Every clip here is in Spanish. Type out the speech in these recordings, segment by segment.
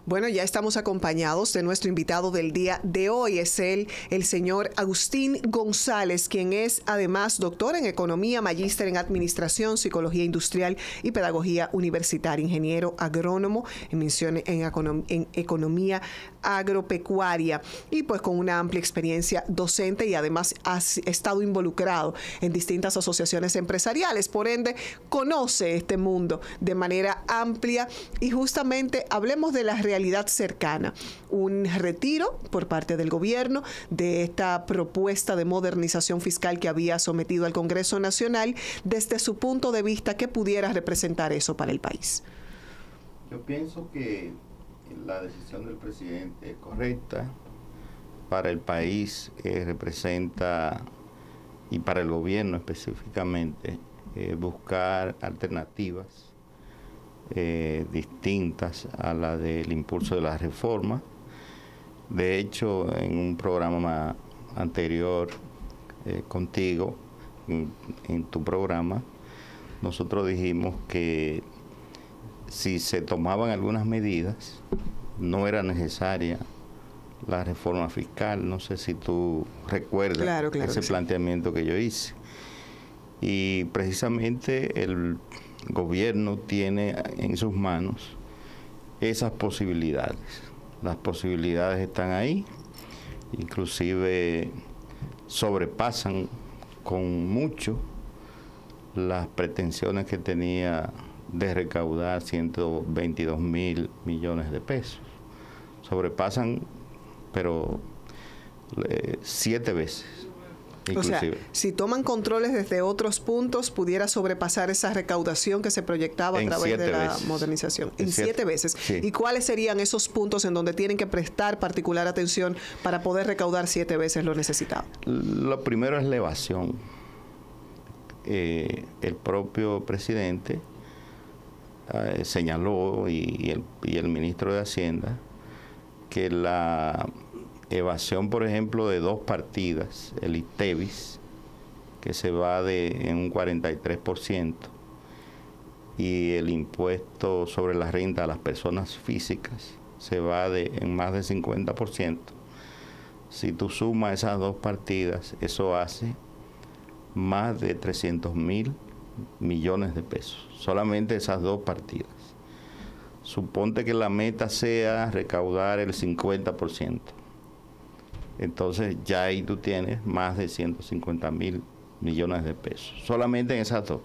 Bueno, ya estamos acompañados de nuestro invitado del día de hoy. Es el señor Agustín González, quien es además doctor en Economía, magíster en Administración, Psicología Industrial y Pedagogía Universitaria, ingeniero agrónomo en Economía Agropecuaria y pues con una amplia experiencia docente y además ha estado involucrado en distintas asociaciones empresariales. Por ende, conoce este mundo de manera amplia y justamente hablemos de la realidad cercana. Un retiro por parte del gobierno de esta propuesta de modernización fiscal que había sometido al Congreso Nacional. Desde su punto de vista, ¿qué pudiera representar eso para el país? Yo pienso que la decisión del presidente es correcta. Para el país representa, y para el gobierno específicamente, buscar alternativas distintas a la del impulso de la reforma. De hecho, en un programa anterior contigo, en tu programa, nosotros dijimos que si se tomaban algunas medidas, no era necesaria la reforma fiscal. No sé si tú recuerdas ese planteamiento que yo hice. Y precisamente el gobierno tiene en sus manos esas posibilidades. Las posibilidades están ahí, inclusive sobrepasan con mucho las pretensiones que tenía de recaudar 122.000 millones de pesos. Sobrepasan, pero 7 veces. Inclusive. O sea, si toman controles desde otros puntos, pudiera sobrepasar esa recaudación que se proyectaba a través de la modernización. En 7 veces. Sí. ¿Y cuáles serían esos puntos en donde tienen que prestar particular atención para poder recaudar 7 veces lo necesitado? Lo primero es la evasión. El propio presidente señaló, y el ministro de Hacienda, que la evasión, por ejemplo, de 2 partidas, el ITEVIS, que se va en un 43%, y el impuesto sobre la renta a las personas físicas se va en más de 50%. Si tú sumas esas 2 partidas, eso hace más de 300.000 millones de pesos, solamente esas 2 partidas. Suponte que la meta sea recaudar el 50%. Entonces ya ahí tú tienes más de 150.000 millones de pesos, solamente en esas 2.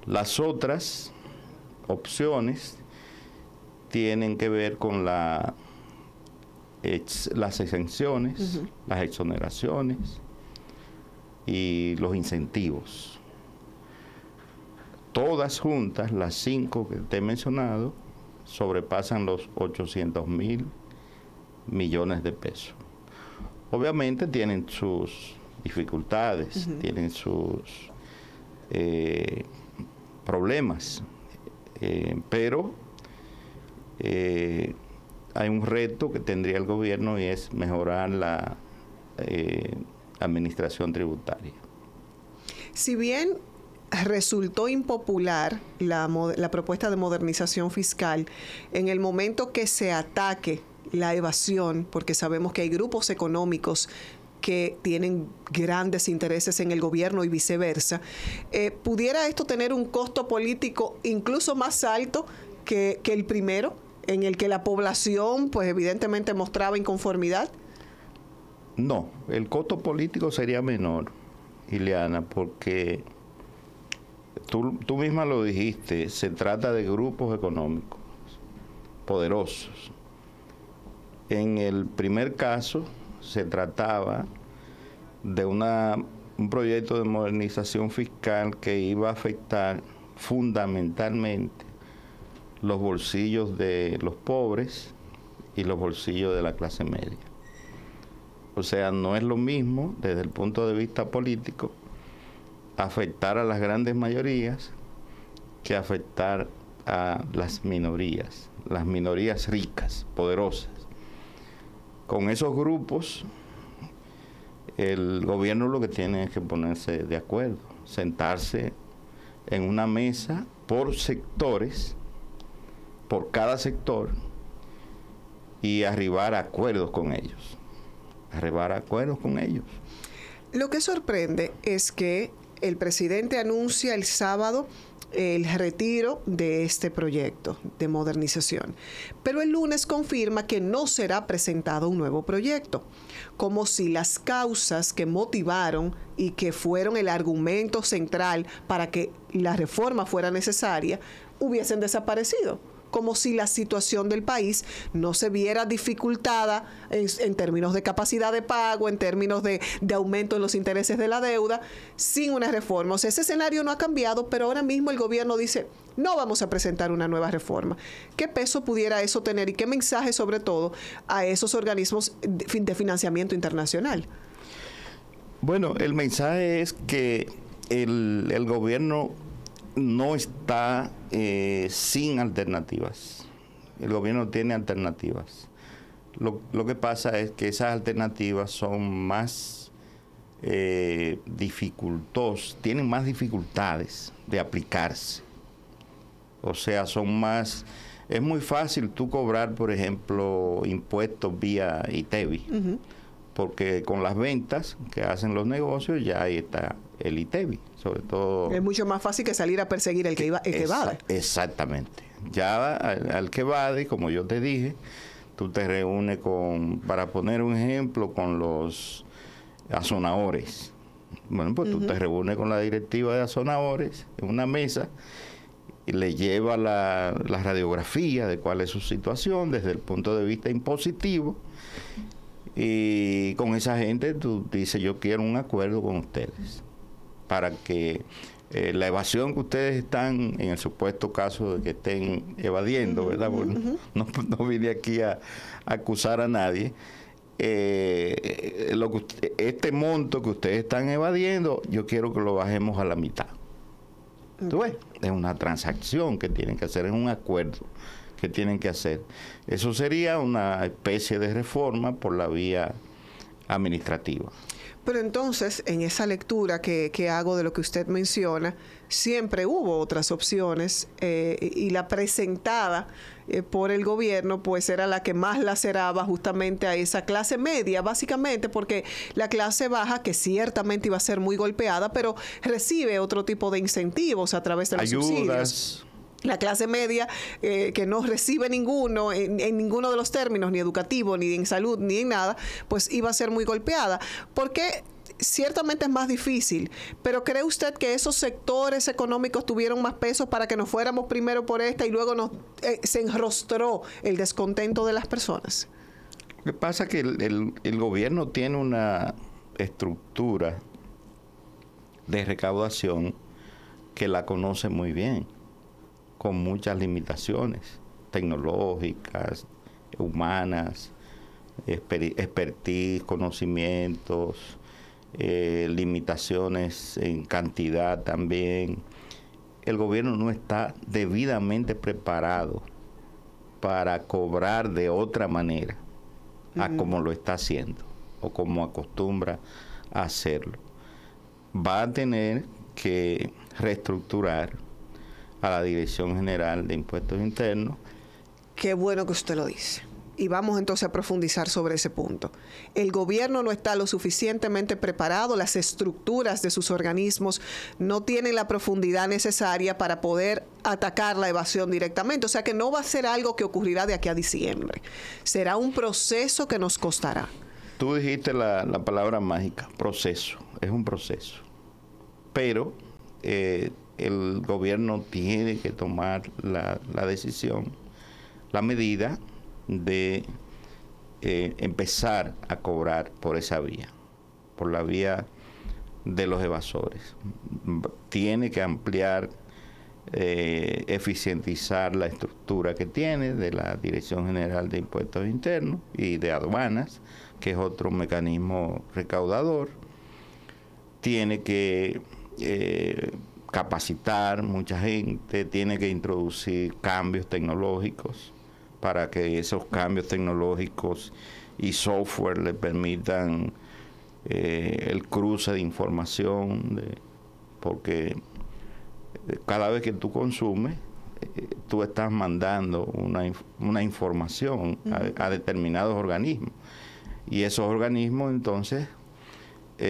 Las otras opciones tienen que ver con las exenciones, las exoneraciones y los incentivos. Todas juntas, las 5 que te he mencionado, sobrepasan los 800.000 millones de pesos. Obviamente tienen sus dificultades, tienen sus problemas, pero hay un reto que tendría el gobierno y es mejorar la administración tributaria. Si bien resultó impopular la propuesta de modernización fiscal, en el momento que se ataque la evasión, porque sabemos que hay grupos económicos que tienen grandes intereses en el gobierno y viceversa, ¿pudiera esto tener un costo político incluso más alto que el primero, en el que la población pues evidentemente mostraba inconformidad? No, el costo político sería menor, Ileana, porque tú misma lo dijiste, se trata de grupos económicos poderosos. En el primer caso se trataba de un proyecto de modernización fiscal que iba a afectar fundamentalmente los bolsillos de los pobres y los bolsillos de la clase media. O sea, no es lo mismo desde el punto de vista político afectar a las grandes mayorías que afectar a las minorías ricas, poderosas. Con esos grupos, el gobierno lo que tiene es que ponerse de acuerdo, sentarse en una mesa por sectores, por cada sector, y arribar a acuerdos con ellos. Lo que sorprende es que el presidente anuncia el sábado el retiro de este proyecto de modernización, pero el lunes confirma que no será presentado un nuevo proyecto, como si las causas que motivaron y que fueron el argumento central para que la reforma fuera necesaria hubiesen desaparecido, como si la situación del país no se viera dificultada en términos de capacidad de pago, en términos de aumento en los intereses de la deuda, sin una reforma. O sea, ese escenario no ha cambiado, pero ahora mismo el gobierno dice, no vamos a presentar una nueva reforma. ¿Qué peso pudiera eso tener y qué mensaje, sobre todo, a esos organismos de financiamiento internacional? Bueno, el mensaje es que el gobierno no está sin alternativas. El gobierno tiene alternativas. Lo que pasa es que esas alternativas son más tienen más dificultades de aplicarse. O sea, es muy fácil tú cobrar, por ejemplo, impuestos vía ITEVI, porque con las ventas que hacen los negocios ya ahí está el ITEVI, sobre todo. Es mucho más fácil que salir a perseguir el que evade. Exactamente. Ya al que evade, como yo te dije, tú te reúnes para poner un ejemplo, con los azonadores. Bueno, pues tú te reúnes con la directiva de azonadores en una mesa y le lleva la radiografía de cuál es su situación desde el punto de vista impositivo. Y con esa gente tú dices, yo quiero un acuerdo con ustedes para que la evasión que ustedes están, en el supuesto caso de que estén evadiendo, ¿verdad? Porque no vine aquí a acusar a nadie. Este monto que ustedes están evadiendo, yo quiero que lo bajemos a la mitad. ¿Tú ves? Es una transacción que tienen que hacer, es un acuerdo que tienen que hacer. Eso sería una especie de reforma por la vía administrativa. Pero entonces, en esa lectura que hago de lo que usted menciona, siempre hubo otras opciones y la presentada por el gobierno pues era la que más laceraba justamente a esa clase media, básicamente porque la clase baja, que ciertamente iba a ser muy golpeada, pero recibe otro tipo de incentivos a través de los subsidios. La clase media, que no recibe ninguno, en ninguno de los términos, ni educativo, ni en salud, ni en nada, pues iba a ser muy golpeada. Porque ciertamente es más difícil, pero ¿cree usted que esos sectores económicos tuvieron más peso para que nos fuéramos primero por esta y luego se enrostró el descontento de las personas? Lo que pasa es que el gobierno tiene una estructura de recaudación que la conoce muy bien, con muchas limitaciones tecnológicas, humanas, expertise, conocimientos, limitaciones en cantidad también. El gobierno no está debidamente preparado para cobrar de otra manera a como lo está haciendo o como acostumbra a hacerlo. Va a tener que reestructurar a la Dirección General de Impuestos Internos. Qué bueno que usted lo dice. Y vamos entonces a profundizar sobre ese punto. El gobierno no está lo suficientemente preparado, las estructuras de sus organismos no tienen la profundidad necesaria para poder atacar la evasión directamente. O sea que no va a ser algo que ocurrirá de aquí a diciembre. Será un proceso que nos costará. Tú dijiste la palabra mágica, proceso. Es un proceso. Pero el gobierno tiene que tomar la decisión, la medida de empezar a cobrar por esa vía, por la vía de los evasores. Tiene que ampliar, eficientizar la estructura que tiene de la Dirección General de Impuestos Internos y de Aduanas, que es otro mecanismo recaudador. Tiene que capacitar mucha gente, tiene que introducir cambios tecnológicos para que esos cambios tecnológicos y software le permitan el cruce de información, porque cada vez que tú consumes, tú estás mandando una información a determinados organismos. Y esos organismos entonces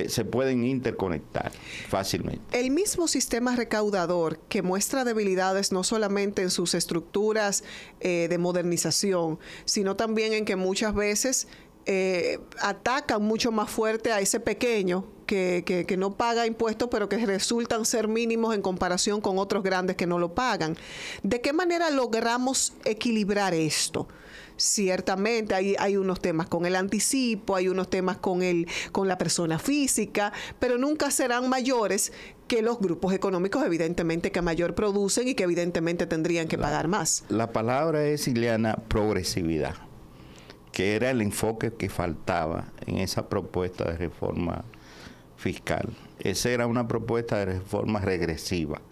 se pueden interconectar fácilmente. El mismo sistema recaudador que muestra debilidades no solamente en sus estructuras de modernización, sino también en que muchas veces atacan mucho más fuerte a ese pequeño que no paga impuestos, pero que resultan ser mínimos en comparación con otros grandes que no lo pagan. ¿De qué manera logramos equilibrar esto? Ciertamente hay unos temas con el anticipo, hay unos temas con la persona física, pero nunca serán mayores que los grupos económicos, evidentemente, que mayor producen y que evidentemente tendrían que pagar más. La palabra es, Ileana, progresividad, que era el enfoque que faltaba en esa propuesta de reforma fiscal. Esa era una propuesta de reforma regresiva.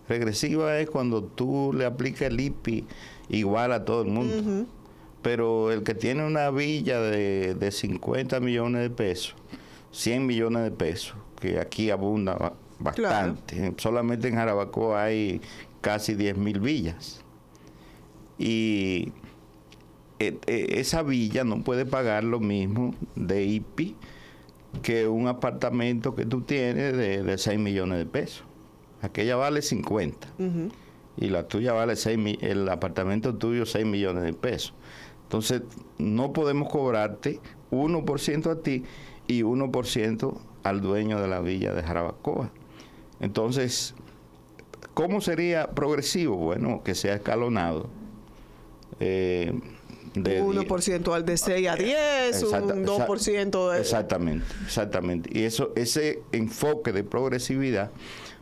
Regresiva es cuando tú le aplicas el IPI igual a todo el mundo. Pero el que tiene una villa de 50 millones de pesos, 100 millones de pesos, que aquí abunda bastante. Claro. Solamente en Jarabacoa hay casi 10.000 villas. Y esa villa no puede pagar lo mismo de IPI que un apartamento que tú tienes de 6 millones de pesos. Aquella vale 50. Y la tuya vale el apartamento tuyo 6 millones de pesos. Entonces, no podemos cobrarte 1% a ti y 1% al dueño de la villa de Jarabacoa. Entonces, ¿cómo sería progresivo? Bueno, que sea escalonado. De 1% al de 6 a 10, un 2% de... Exactamente. Y ese enfoque de progresividad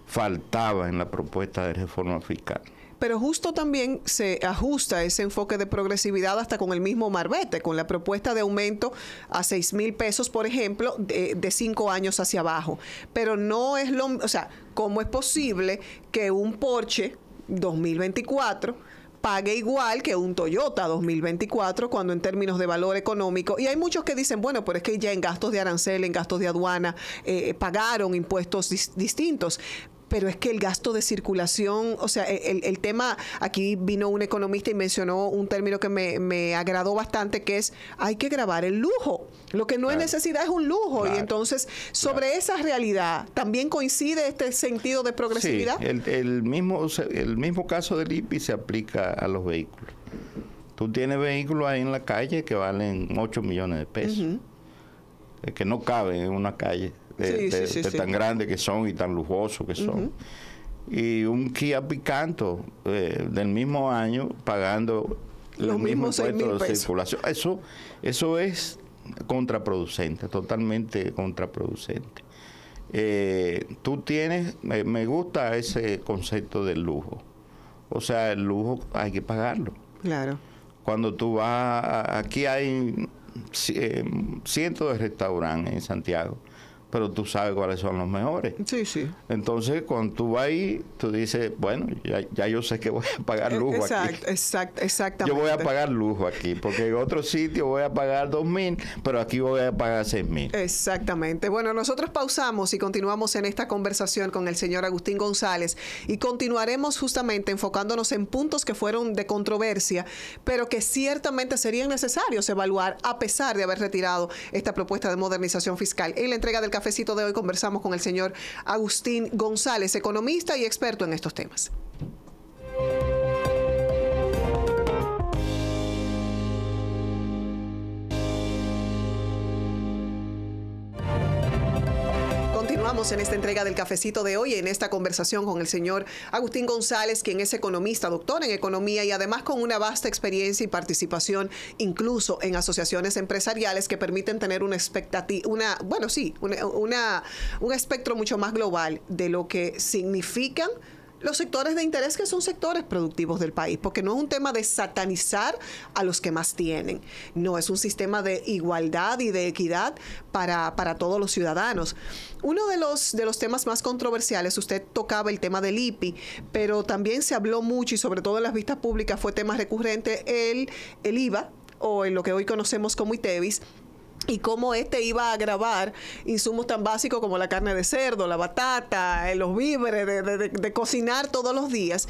faltaba en la propuesta de reforma fiscal. Pero justo también se ajusta ese enfoque de progresividad hasta con el mismo marbete, con la propuesta de aumento a 6,000 pesos, por ejemplo, de 5 años hacia abajo. Pero no es o sea, ¿cómo es posible que un Porsche 2024 pague igual que un Toyota 2024 cuando en términos de valor económico? Y hay muchos que dicen, bueno, pero es que ya en gastos de arancel, en gastos de aduana, pagaron impuestos distintos. Pero es que el gasto de circulación, o sea, el tema, aquí vino un economista y mencionó un término que me agradó bastante, que es, hay que grabar el lujo. Lo que no es necesidad es un lujo. Claro. Y entonces, sobre esa realidad, ¿también coincide este sentido de progresividad? Sí, el mismo caso del IPI se aplica a los vehículos. Tú tienes vehículos ahí en la calle que valen 8 millones de pesos, que no caben en una calle. De tan grandes que son y tan lujosos que son. Y un Kia Picanto del mismo año pagando los mismos impuestos de circulación. Eso es contraproducente, totalmente contraproducente. Tú tienes, me gusta ese concepto del lujo. O sea, el lujo hay que pagarlo. Claro. Cuando tú vas, aquí hay cientos de restaurantes en Santiago, pero tú sabes cuáles son los mejores. Sí. Entonces, cuando tú vas ahí, tú dices, bueno, ya yo sé que voy a pagar lujo aquí. Exactamente. Yo voy a pagar lujo aquí, porque en otro sitio voy a pagar 2,000, pero aquí voy a pagar 6,000. Exactamente. Bueno, nosotros pausamos y continuamos en esta conversación con el señor Agustín González y continuaremos justamente enfocándonos en puntos que fueron de controversia, pero que ciertamente serían necesarios evaluar a pesar de haber retirado esta propuesta de modernización fiscal. En la entrega del cafecito de hoy conversamos con el señor Agustín González, economista y experto en estos temas. Continuamos en esta entrega del cafecito de hoy, en esta conversación con el señor Agustín González, quien es economista, doctor en economía y además con una vasta experiencia y participación incluso en asociaciones empresariales que permiten tener una expectativa, un espectro mucho más global de lo que significan los sectores de interés, que son sectores productivos del país, porque no es un tema de satanizar a los que más tienen, no, es un sistema de igualdad y de equidad para todos los ciudadanos. Uno de los temas más controversiales, usted tocaba el tema del IPI, pero también se habló mucho y sobre todo en las vistas públicas fue tema recurrente el IVA, o en lo que hoy conocemos como ITEVIS, y cómo iba a agravar insumos tan básicos como la carne de cerdo, la batata, los víveres de cocinar todos los días.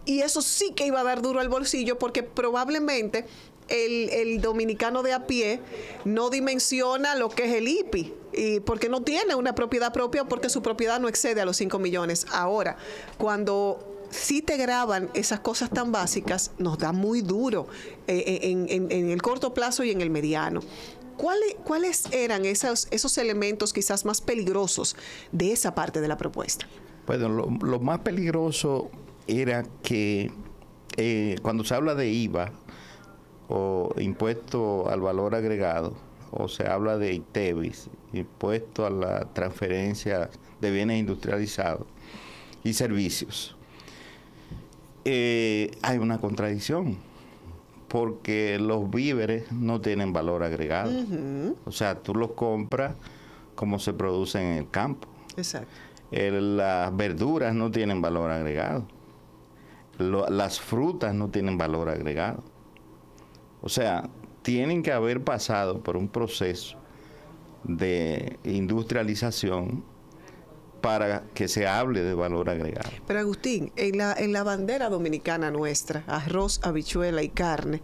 Y eso sí que iba a dar duro al bolsillo, porque probablemente el dominicano de a pie no dimensiona lo que es el IPI, y porque no tiene una propiedad propia, porque su propiedad no excede a los 5 millones. Ahora, cuando si te graban esas cosas tan básicas, nos da muy duro en el corto plazo y en el mediano. ¿Cuáles eran esos elementos quizás más peligrosos de esa parte de la propuesta? Bueno, lo más peligroso era que cuando se habla de IVA o impuesto al valor agregado, o se habla de ITEVIS, impuesto a la transferencia de bienes industrializados y servicios, hay una contradicción, porque los víveres no tienen valor agregado. O sea, tú los compras como se producen en el campo. Exacto. Las verduras no tienen valor agregado. Las frutas no tienen valor agregado. O sea, tienen que haber pasado por un proceso de industrialización para que se hable de valor agregado. Pero Agustín, en la bandera dominicana nuestra, arroz, habichuela y carne,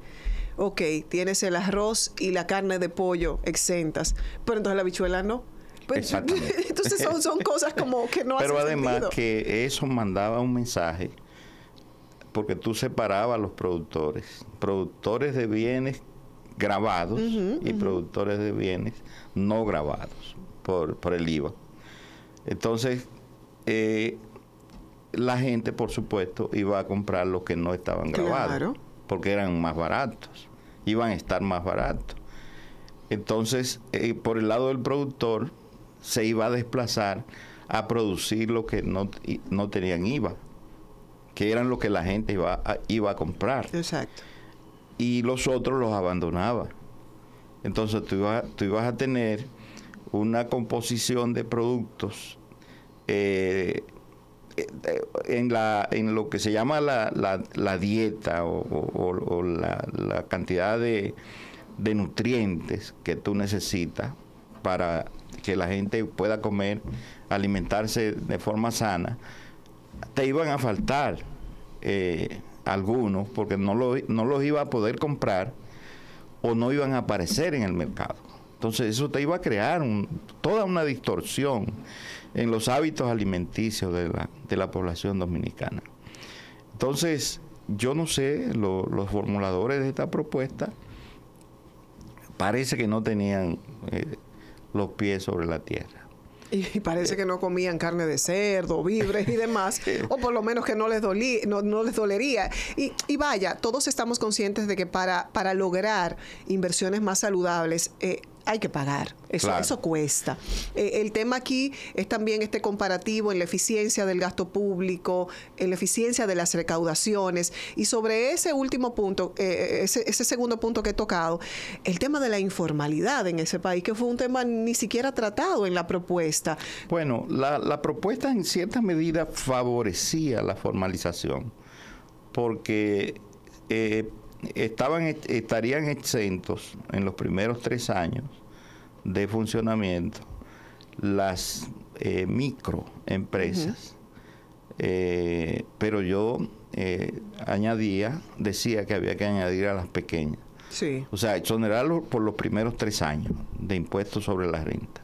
ok, tienes el arroz y la carne de pollo exentas, pero entonces la habichuela no. Pues, entonces son cosas como que no hacen sentido. Pero además que eso mandaba un mensaje, porque tú separabas a los productores de bienes grabados y productores de bienes no grabados por el IVA. Entonces, la gente, por supuesto, iba a comprar los que no estaban grabados, porque eran más baratos, iban a estar más baratos. Entonces, por el lado del productor, se iba a desplazar a producir lo que no tenían IVA, que eran lo que la gente iba a comprar. Exacto. Y los otros los abandonaba. Entonces, tú ibas a tener una composición de productos en lo que se llama la dieta o la cantidad de nutrientes que tú necesitas para que la gente pueda comer, alimentarse de forma sana. Te iban a faltar algunos, porque no los iba a poder comprar o no iban a aparecer en el mercado. Entonces eso te iba a crear toda una distorsión en los hábitos alimenticios de la población dominicana. Entonces, yo no sé, los formuladores de esta propuesta parece que no tenían los pies sobre la tierra. Y parece que no comían carne de cerdo, víveres y demás, o por lo menos que no les dolería. Y vaya, todos estamos conscientes de que para lograr inversiones más saludables hay que pagar. Eso cuesta. El tema aquí es también este comparativo en la eficiencia del gasto público, en la eficiencia de las recaudaciones. Y sobre ese último punto, ese segundo punto que he tocado, el tema de la informalidad en ese país, que fue un tema ni siquiera tratado en la propuesta. Bueno, la propuesta en cierta medida favorecía la formalización, porque estarían exentos en los primeros 3 años de funcionamiento las microempresas, pero yo decía que había que añadir a las pequeñas. Sí. O sea, exonerarlo por los primeros 3 años de impuestos sobre la renta.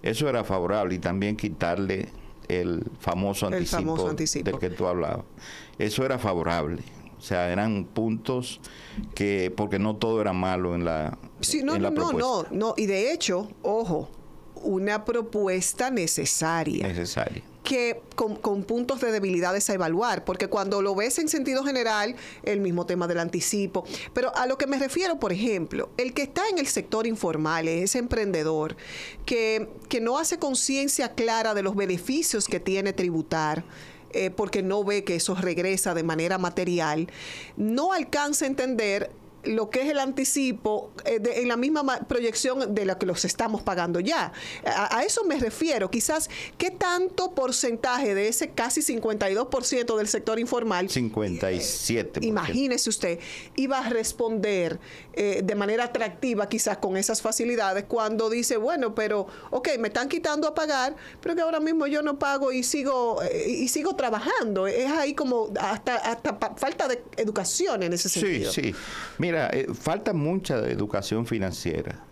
Eso era favorable, y también quitarle el famoso anticipo del que tú hablabas. Eso era favorable. O sea, eran puntos porque no todo era malo en la propuesta. No. Y de hecho, ojo, una propuesta necesaria. Que con puntos de debilidades a evaluar, porque cuando lo ves en sentido general, el mismo tema del anticipo. Pero a lo que me refiero, por ejemplo, el que está en el sector informal, ese emprendedor que no hace conciencia clara de los beneficios que tiene tributar, porque no ve que eso regresa de manera material, no alcanza a entender lo que es el anticipo en la misma proyección de lo que los estamos pagando ya. A eso me refiero. Quizás, ¿qué tanto porcentaje de ese casi 52% del sector informal, 57%, imagínese usted, iba a responder de manera atractiva quizás con esas facilidades cuando dice, bueno, pero ok, me están quitando a pagar, pero que ahora mismo yo no pago y sigo trabajando? Es ahí como hasta falta de educación en ese sentido. Sí. Mira, falta mucha educación financiera,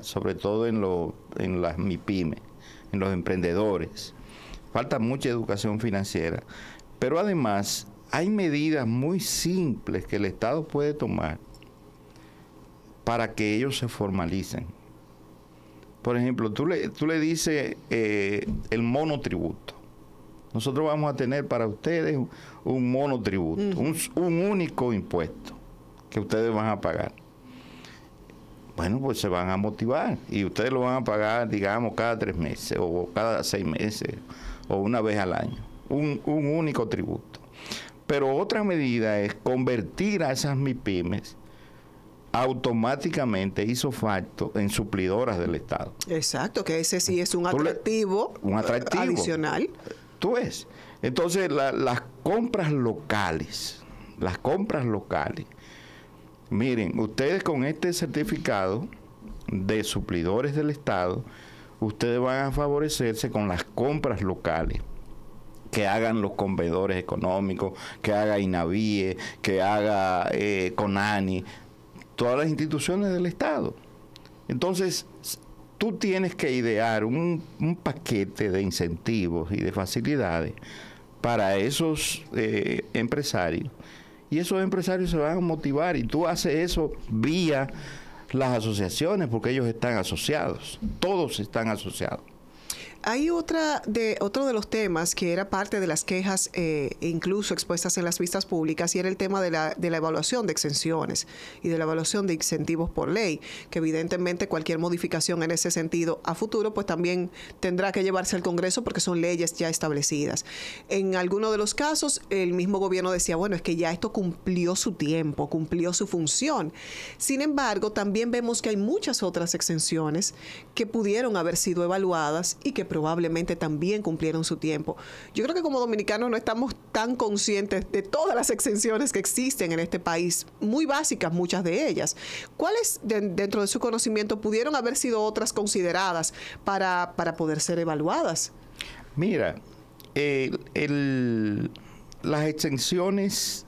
sobre todo en las MIPYME, en los emprendedores. Falta mucha educación financiera. Pero además, hay medidas muy simples que el Estado puede tomar para que ellos se formalicen. Por ejemplo, tú le dices el monotributo. Nosotros vamos a tener para ustedes un monotributo, un único impuesto que ustedes van a pagar. Bueno, pues se van a motivar y ustedes lo van a pagar, digamos, cada 3 meses o cada 6 meses o una vez al año. Un único tributo. Pero otra medida es convertir a esas MIPYMES automáticamente hizo facto en suplidoras del Estado. Exacto, que ese sí es un atractivo adicional. Tú ves. Entonces, las compras locales, miren, ustedes con este certificado de suplidores del Estado, ustedes van a favorecerse con las compras locales que hagan los comedores económicos, que haga INAVIE, que haga CONANI, todas las instituciones del Estado. Entonces, tú tienes que idear un paquete de incentivos y de facilidades para esos empresarios. Y esos empresarios se van a motivar y tú haces eso vía las asociaciones porque ellos están asociados. Todos están asociados. Hay otro de los temas que era parte de las quejas incluso expuestas en las vistas públicas, y era el tema de la evaluación de exenciones y de la evaluación de incentivos por ley, que evidentemente cualquier modificación en ese sentido a futuro pues también tendrá que llevarse al Congreso porque son leyes ya establecidas. En algunos de los casos el mismo gobierno decía, bueno, es que ya esto cumplió su tiempo, cumplió su función. Sin embargo, también vemos que hay muchas otras exenciones que pudieron haber sido evaluadas y que probablemente también cumplieron su tiempo. Yo creo que como dominicanos no estamos tan conscientes de todas las exenciones que existen en este país, muy básicas muchas de ellas. ¿Cuáles dentro de su conocimiento pudieron haber sido otras consideradas para poder ser evaluadas? Mira, las exenciones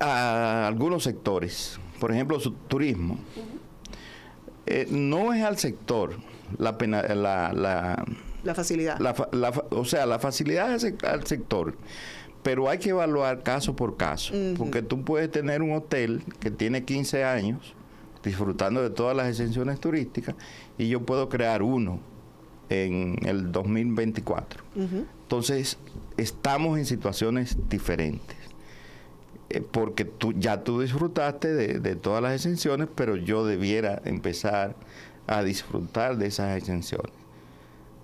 a algunos sectores, por ejemplo, su turismo, no es al sector la facilidad. O sea, la facilidad es al sector, pero hay que evaluar caso por caso, porque tú puedes tener un hotel que tiene 15 años disfrutando de todas las exenciones turísticas y yo puedo crear uno en el 2024. Entonces, estamos en situaciones diferentes. Porque tú disfrutaste de todas las exenciones, pero yo debiera empezar a disfrutar de esas exenciones.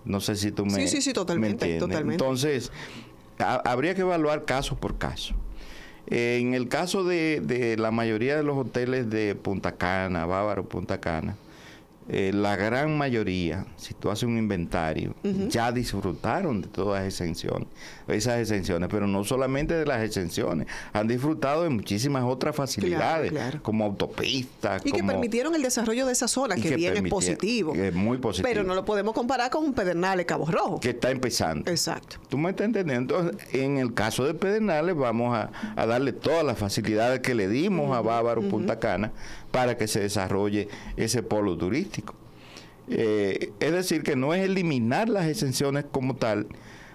No sé si tú me totalmente. Entonces, habría que evaluar caso por caso. En el caso de la mayoría de los hoteles de Punta Cana, Bávaro, Punta Cana, la gran mayoría, si tú haces un inventario, ya disfrutaron de todas esas exenciones, pero no solamente de las exenciones, han disfrutado de muchísimas otras facilidades, como autopistas. Y que permitieron el desarrollo de esa zona, que bien es positivo. Que es muy positivo. Pero no lo podemos comparar con un Pedernales, Cabo Rojo. Que está empezando. Exacto. ¿Tú me estás entendiendo? Entonces, en el caso de Pedernales, vamos a darle todas las facilidades que le dimos a Bávaro, Punta Cana, para que se desarrolle ese polo turístico. Es decir, que no es eliminar las exenciones como tal,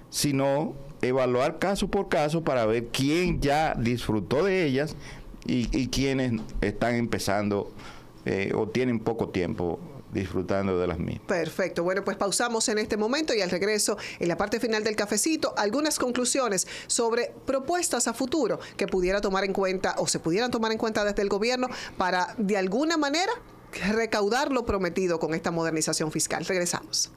sino evaluar caso por caso para ver quién ya disfrutó de ellas y quiénes están empezando o tienen poco tiempo disfrutando de las mismas. Perfecto. Bueno, pues pausamos en este momento y al regreso, en la parte final del cafecito, algunas conclusiones sobre propuestas a futuro que pudiera tomar en cuenta o se pudieran tomar en cuenta desde el gobierno para, de alguna manera, recaudar lo prometido con esta modernización fiscal. Regresamos.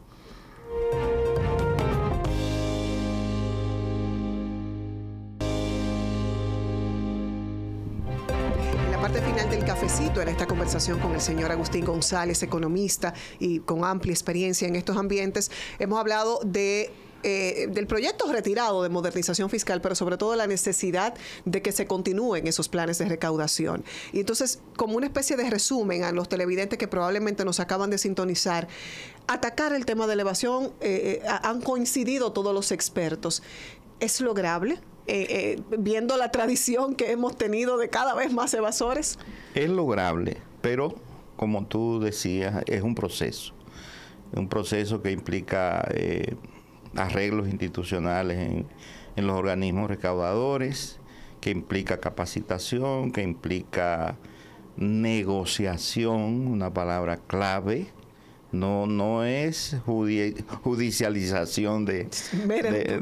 parte final del cafecito, en esta conversación con el señor Agustín González, economista y con amplia experiencia en estos ambientes, hemos hablado del proyecto retirado de modernización fiscal, pero sobre todo la necesidad de que se continúen esos planes de recaudación. Y entonces, como una especie de resumen a los televidentes que probablemente nos acaban de sintonizar, atacar el tema de elevación, han coincidido todos los expertos. ¿Es lograble? Viendo la tradición que hemos tenido de cada vez más evasores. Es lograble, pero como tú decías, es un proceso que implica arreglos institucionales en los organismos recaudadores, que implica capacitación, que implica negociación, una palabra clave. No es judicialización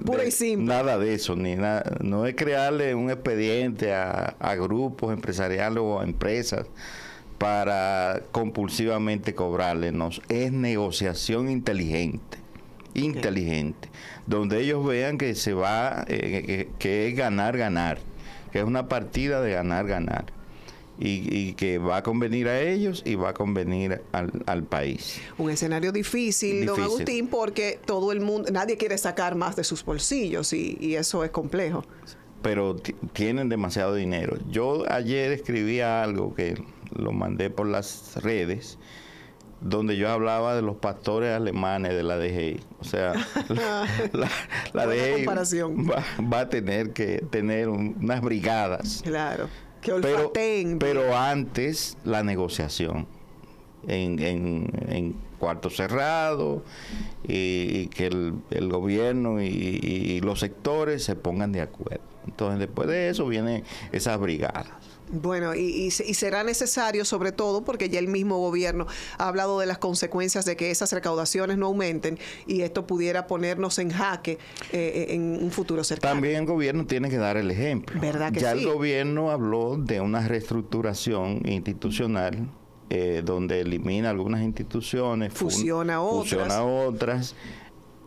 pura y simple. Nada de eso, no es crearle un expediente a grupos empresariales o a empresas para compulsivamente cobrarle. No, es negociación inteligente, donde ellos vean que se va, que es ganar, que es una partida de ganar. Y que va a convenir a ellos y va a convenir al país. Un escenario difícil, don Agustín, porque todo el mundo, nadie quiere sacar más de sus bolsillos y eso es complejo. Pero tienen demasiado dinero. Yo ayer escribía algo que lo mandé por las redes, donde yo hablaba de los pastores alemanes de la DGI. O sea, la DGI va a tener que tener unas brigadas. Claro. Pero antes la negociación en cuarto cerrado y que el gobierno y los sectores se pongan de acuerdo. Entonces después de eso vienen esas brigadas. Bueno, y será necesario, sobre todo porque ya el mismo gobierno ha hablado de las consecuencias de que esas recaudaciones no aumenten y esto pudiera ponernos en jaque en un futuro cercano. También el gobierno tiene que dar el ejemplo. ¿Verdad que ya sí? El gobierno habló de una reestructuración institucional donde elimina algunas instituciones, fusiona otras.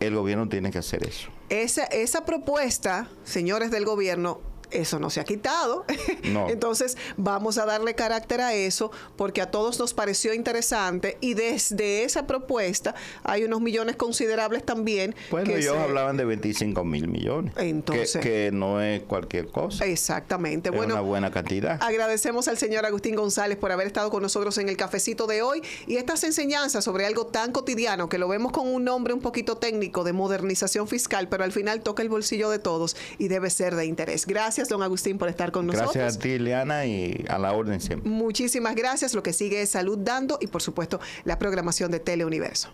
El gobierno tiene que hacer eso. Esa propuesta, señores del gobierno, eso no se ha quitado. No. Entonces vamos a darle carácter a eso porque a todos nos pareció interesante y desde esa propuesta hay unos millones considerables también. Bueno, ellos hablaban de 25 mil millones. Entonces, que no es cualquier cosa. Exactamente. Es una buena cantidad. Agradecemos al señor Agustín González por haber estado con nosotros en el cafecito de hoy y estas enseñanzas sobre algo tan cotidiano que lo vemos con un nombre un poquito técnico de modernización fiscal, pero al final toca el bolsillo de todos y debe ser de interés. Gracias, don Agustín, por estar con nosotros. Gracias a ti, Ileana, y a la orden siempre. Muchísimas gracias. Lo que sigue es Salud Dando y, por supuesto, la programación de Teleuniverso.